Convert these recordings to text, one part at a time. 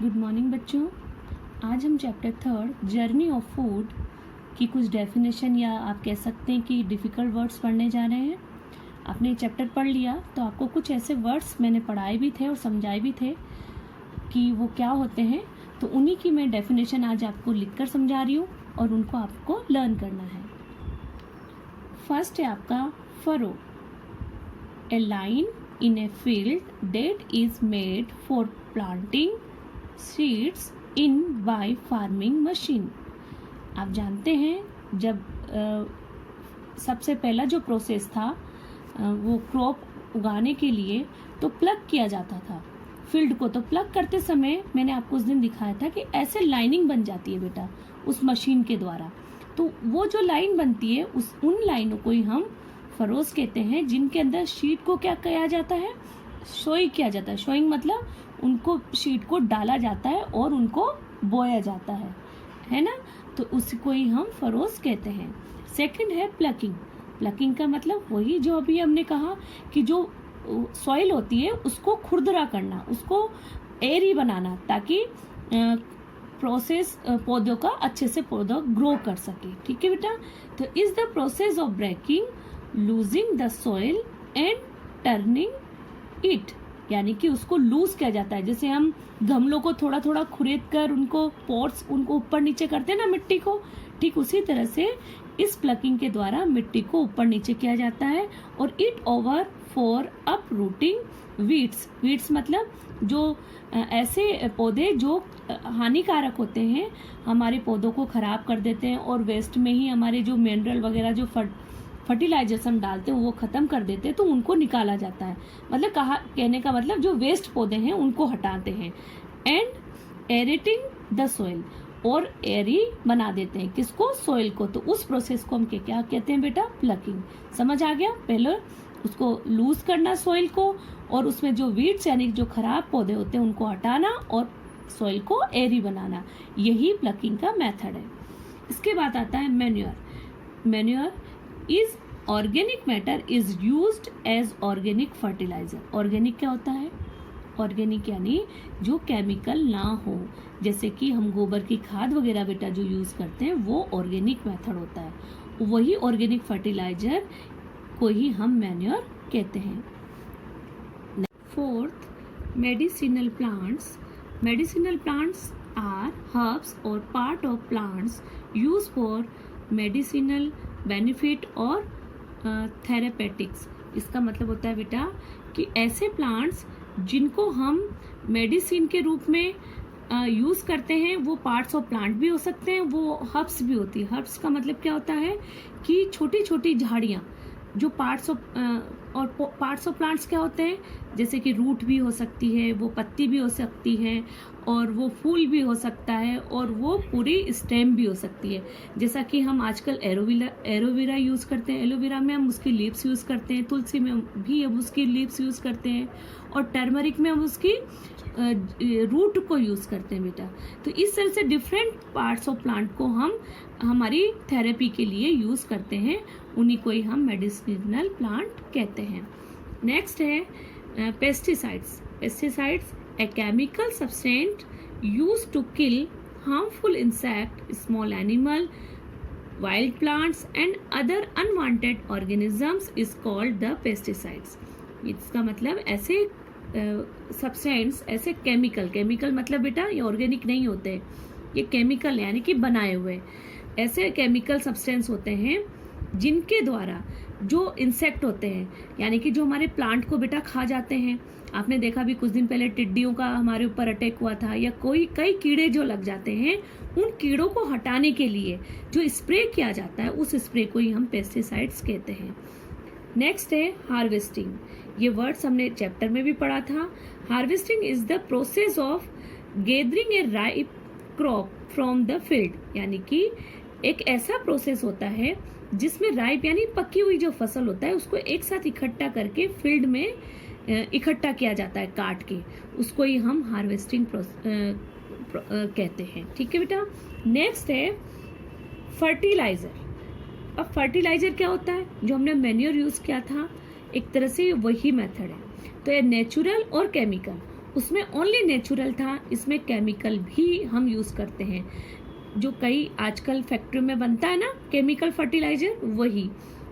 Good morning बच्चों। आज हम चैप्टर 3 जर्नी ऑफ फूड की कुछ डेफिनेशन या आप कह सकते हैं कि डिफ़िकल्ट वर्ड्स पढ़ने जा रहे हैं। आपने चैप्टर पढ़ लिया तो आपको कुछ ऐसे वर्ड्स मैंने पढ़ाए भी थे और समझाए भी थे कि वो क्या होते हैं, तो उन्हीं की मैं डेफिनेशन आज आपको लिखकर समझा रही हूँ और उनको आपको लर्न करना है। फर्स्ट है आपका furrow. A line in a field that is made for planting seeds in by farming machine। आप जानते हैं जब सबसे पहला जो प्रोसेस था वो क्रॉप उगाने के लिए तो प्लग किया जाता था फील्ड को। तो प्लग करते समय मैंने आपको उस दिन दिखाया था कि ऐसे लाइनिंग बन जाती है बेटा उस मशीन के द्वारा। तो वो जो लाइन बनती है उन लाइनों को ही हम फरोज कहते हैं, जिनके अंदर शीट को क्या किया जाता है, सोई किया जाता है। सोइंग मतलब उनको शीट को डाला जाता है और उनको बोया जाता है ना। तो उसको ही हम फरोज कहते हैं। सेकंड है प्लकिंग। प्लकिंग का मतलब वही जो अभी हमने कहा कि जो सॉइल होती है उसको खुरदरा करना, उसको एयरी बनाना, ताकि प्रोसेस पौधों का अच्छे से पौधा ग्रो कर सके। ठीक है बेटा। तो is the process of breaking, loosing the soil and turning it, यानी कि उसको लूज किया जाता है। जैसे हम गमलों को थोड़ा थोड़ा खुरेद कर उनको पॉट्स उनको ऊपर नीचे करते हैं ना मिट्टी को, ठीक उसी तरह से इस प्लकिंग के द्वारा मिट्टी को ऊपर नीचे किया जाता है। और it over for up routing weeds. Weeds मतलब जो ऐसे पौधे जो हानिकारक होते हैं, हमारे पौधों को खराब कर देते हैं और वेस्ट में ही हमारे जो मिनरल वगैरह जो फर्टिलाइजर्स हम डालते हैं वो खत्म कर देते हैं, तो उनको निकाला जाता है। मतलब कहने का मतलब जो वेस्ट पौधे हैं उनको हटाते हैं। एंड एरेटिंग द सोइल, और एरी बना देते हैं किसको, सोइल को। तो उस प्रोसेस को हम क्या कहते हैं बेटा, प्लकिंग। समझ आ गया। पहले उसको लूज करना सोइल को, और उसमें जो वीड्स यानी जो खराब पौधे होते हैं उनको हटाना और सोइल को एरी बनाना, यही प्लकिंग का मेथड है। इसके बाद आता है manure. Manure is organic matter is used as organic fertiliser. Organic क्या होता है, ऑर्गेनिक यानी जो केमिकल ना हो, जैसे कि हम गोबर की खाद वगैरह बेटा जो यूज करते हैं वो ऑर्गेनिक मेथड होता है। वही ऑर्गेनिक फर्टिलाइजर को ही हम मैन्योर कहते हैं। Fourth, medicinal plants. Medicinal plants are herbs और part of plants use for medicinal benefit और थेरेपेटिक्स। इसका मतलब होता है बेटा कि ऐसे प्लांट्स जिनको हम मेडिसिन के रूप में यूज़ करते हैं, वो पार्ट्स ऑफ प्लांट भी हो सकते हैं, वो हर्ब्स भी होती है। हर्ब्स का मतलब क्या होता है कि छोटी छोटी झाड़ियाँ जो पार्ट्स ऑफ प्लांट्स क्या होते हैं, जैसे कि रूट भी हो सकती है, वो पत्ती भी हो सकती है, और वो फूल भी हो सकता है, और वो पूरी स्टेम भी हो सकती है। जैसा कि हम आजकल एलोवेरा यूज़ करते हैं, एलोवेरा में हम उसकी लीव्स यूज़ करते हैं, तुलसी में भी हम उसकी लीव्स यूज़ करते हैं, और टर्मरिक में हम उसकी रूट को यूज़ करते हैं बेटा। तो इस तरह से डिफरेंट पार्ट्स ऑफ प्लांट को हम हमारी थेरेपी के लिए यूज़ करते हैं, उन्हीं को ही हम मेडिसिनल प्लांट कहते हैं। नेक्स्ट है pesticides. Pesticides a chemical substance used to kill harmful insect, small animal, wild plants and other unwanted organisms is called the pesticides। इसका मतलब ऐसे सब्सटेंस, ऐसे केमिकल मतलब बेटा ये ऑर्गेनिक नहीं होते, ये केमिकल यानी कि बनाए हुए ऐसे केमिकल सब्सटेंस होते हैं जिनके द्वारा जो इंसेक्ट होते हैं, यानी कि जो हमारे प्लांट को बेटा खा जाते हैं। आपने देखा भी कुछ दिन पहले टिड्डियों का हमारे ऊपर अटैक हुआ था, या कई कीड़े जो लग जाते हैं, उन कीड़ों को हटाने के लिए जो स्प्रे किया जाता है उस स्प्रे को ही हम पेस्टिसाइड्स कहते हैं। नेक्स्ट है हार्वेस्टिंग। ये वर्ड्स हमने चैप्टर में भी पढ़ा था। Harvesting is the process of gathering A ripe crop from the field, यानी कि एक ऐसा प्रोसेस होता है जिसमें राइप यानी पकी हुई जो फसल होता है उसको एक साथ इकट्ठा करके फील्ड में इकट्ठा किया जाता है काट के, उसको ही हम हार्वेस्टिंग कहते हैं। ठीक है बेटा। नेक्स्ट है फर्टिलाइजर। अब फर्टिलाइजर क्या होता है, जो हमने मैन्योर यूज किया था, एक तरह से वही मेथड है। तो ये नेचुरल और केमिकल उसमें ओनली नेचुरल था, इसमें केमिकल भी हम यूज़ करते हैं, जो कई आजकल फैक्ट्री में बनता है ना केमिकल फर्टिलाइजर, वही,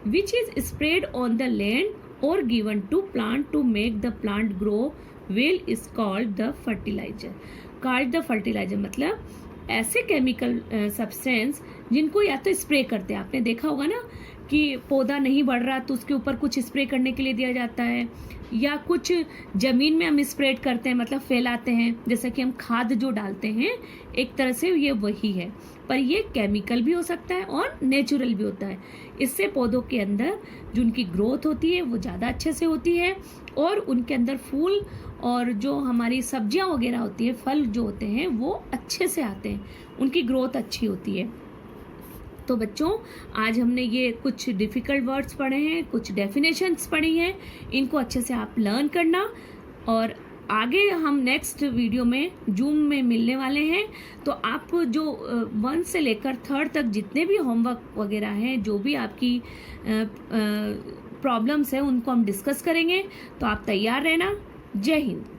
which is spread on the land और given to plant to make the plant grow well is called the fertiliser. Called the fertiliser मतलब ऐसे केमिकल सब्सटेंस जिनको या तो स्प्रे करते हैं, आपने देखा होगा ना कि पौधा नहीं बढ़ रहा तो उसके ऊपर कुछ स्प्रे करने के लिए दिया जाता है, या कुछ ज़मीन में हम स्प्रेड करते हैं मतलब फैलाते हैं, जैसे कि हम खाद जो डालते हैं, एक तरह से ये वही है, पर ये केमिकल भी हो सकता है और नेचुरल भी होता है। इससे पौधों के अंदर जो उनकी ग्रोथ होती है वो ज़्यादा अच्छे से होती है, और उनके अंदर फूल और जो हमारी सब्जियां वगैरह होती है, फल जो होते हैं वो अच्छे से आते हैं, उनकी ग्रोथ अच्छी होती है। तो बच्चों आज हमने ये कुछ डिफ़िकल्ट वर्ड्स पढ़े हैं, कुछ डेफिनेशंस पढ़ी हैं, इनको अच्छे से आप लर्न करना, और आगे हम नेक्स्ट वीडियो में जूम में मिलने वाले हैं। तो आप जो 1 से लेकर 3rd तक जितने भी होमवर्क वगैरह हैं, जो भी आपकी प्रॉब्लम्स हैं, उनको हम डिस्कस करेंगे। तो आप तैयार रहना। जय हिंद।